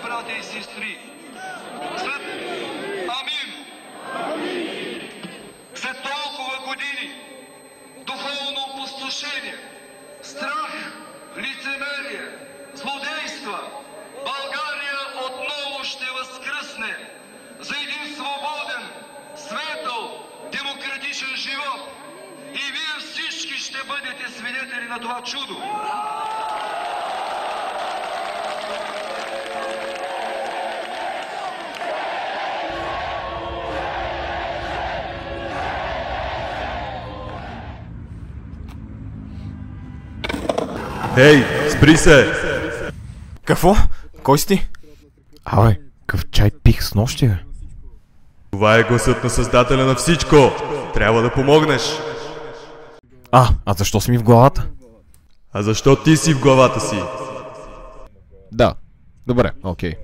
братя и сестри, след толкова години духовно опустошение, страх, лицемерие, злодейства, България отново ще възкръсне за един свободен, светъл, демократичен живот. И вие всички ще бъдете свидетели на това чудо. Ей, спри се! Какво? Кой си ти? Абе, какъв чай пих с нощи, бе? Това е гласът на създателя на всичко! Трябва да помогнеш! А защо си ми в главата? А защо ти си в главата си? Да, добре, окей.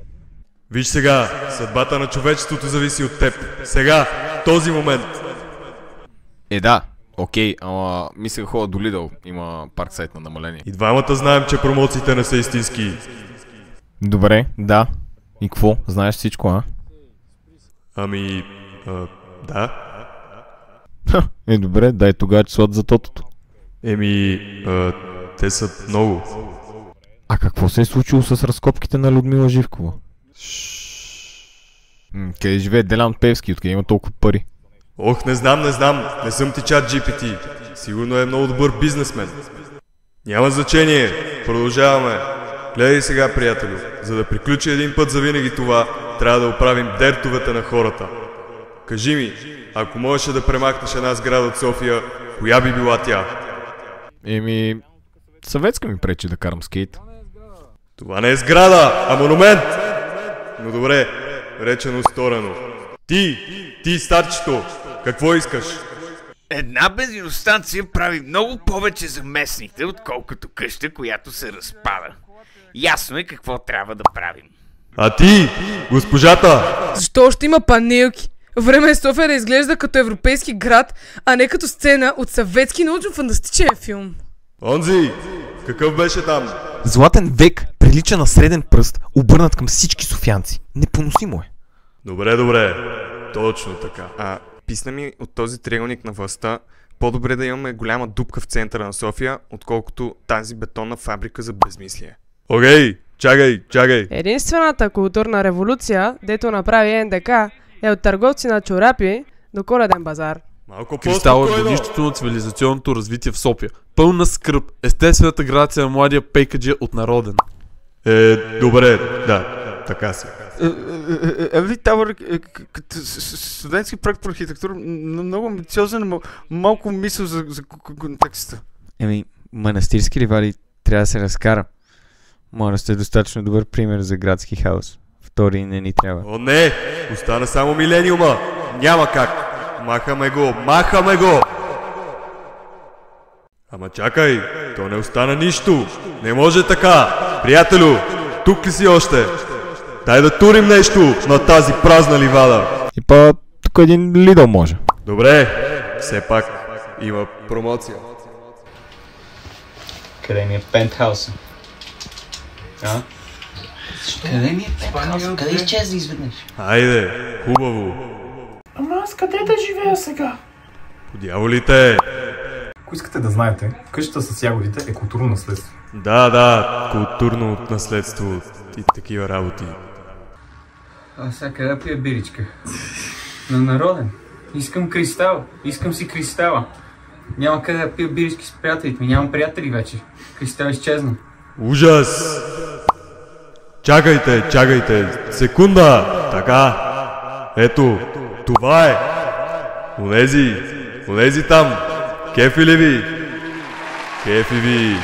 Виж сега, съдбата на човечеството зависи от теб. Сега, този момент. Да, окей, ама мисля ходя до Lidl, има парксайт на намаление. И двамата знаем, че промоциите не са истински. Добре, да. И какво? Знаеш всичко, а? Да. Добре, дай тогава числото за тотото. Те са много. А какво се е случило с разкопките на Людмила Живкова? Къде живее Делян Певски, откъде има толкова пари? Ох, не знам, не съм ти чат GPT. Сигурно е много добър бизнесмен. Няма значение, продължаваме. Гледай сега, приятелю, за да приключи един път за винаги това, трябва да оправим дертовете на хората. Кажи ми, ако можеше да премахнеш една сграда от София, коя би била тя? Съветска ми пречи да карам скейт. Това не е сграда, а монумент! Но добре, речено сторено. Ти старчето, какво искаш? Една бензиностанция прави много повече за местните, отколкото къща, която се разпада. Ясно е какво трябва да правим. А ти, госпожата? Защо още има панелки? Време е София да изглежда като европейски град, а не като сцена от съветски научно-фантастичен филм. Онзи, какъв беше там? Златен век прилича на среден пръст, обърнат към всички софиянци. Непоносимо е. Добре, точно така. Писна ми от този триъгълник на властта, по-добре да имаме голяма дупка в центъра на София, отколкото тази бетонна фабрика за безмислие. Окей, чакай. Единствената културна революция, дето направи НДК, е от търговци на чорапи до Коледен базар. Малко Кристал е по-спокойно. бъдището на цивилизационното развитие в София. Пълна скръб, естествената грация на младия пейкаджия от народен. Добре, да, така си. Евли Тауър, като студентски проект по архитектура, много амбициозен, малко мисъл за контекста. Манастирски ривали трябва да се разкара. Може да сте достатъчно добър пример за градски хаос. Втори не ни трябва. О, не! Остана само милениума! Няма как! Махаме го! Ама чакай! То не остана нищо! Не може така! Приятелю! Тук ли си още? Дай да турим нещо на тази празна ливада! И тук един Lidl може. Добре! Все пак има промоция. Къде ми е пентхауса? Къде ми е пентхауса? Къде изчезна изведнъж? Хайде, хубаво! Ама аз къде да живея сега? По дяволите! Ако искате да знаете, къщата с ягодите е културно наследство. Да, културно наследство и такива работи. Сега къде пия биричка? На народен. Искам кристал. Искам си кристала. Няма къде да пия бирички с приятелите ми. Нямам приятели вече. Кристал изчезна. Ужас! Чакайте! Секунда! Така! Ето, това е! Онези там! Кефи ли ви? Кефи ви!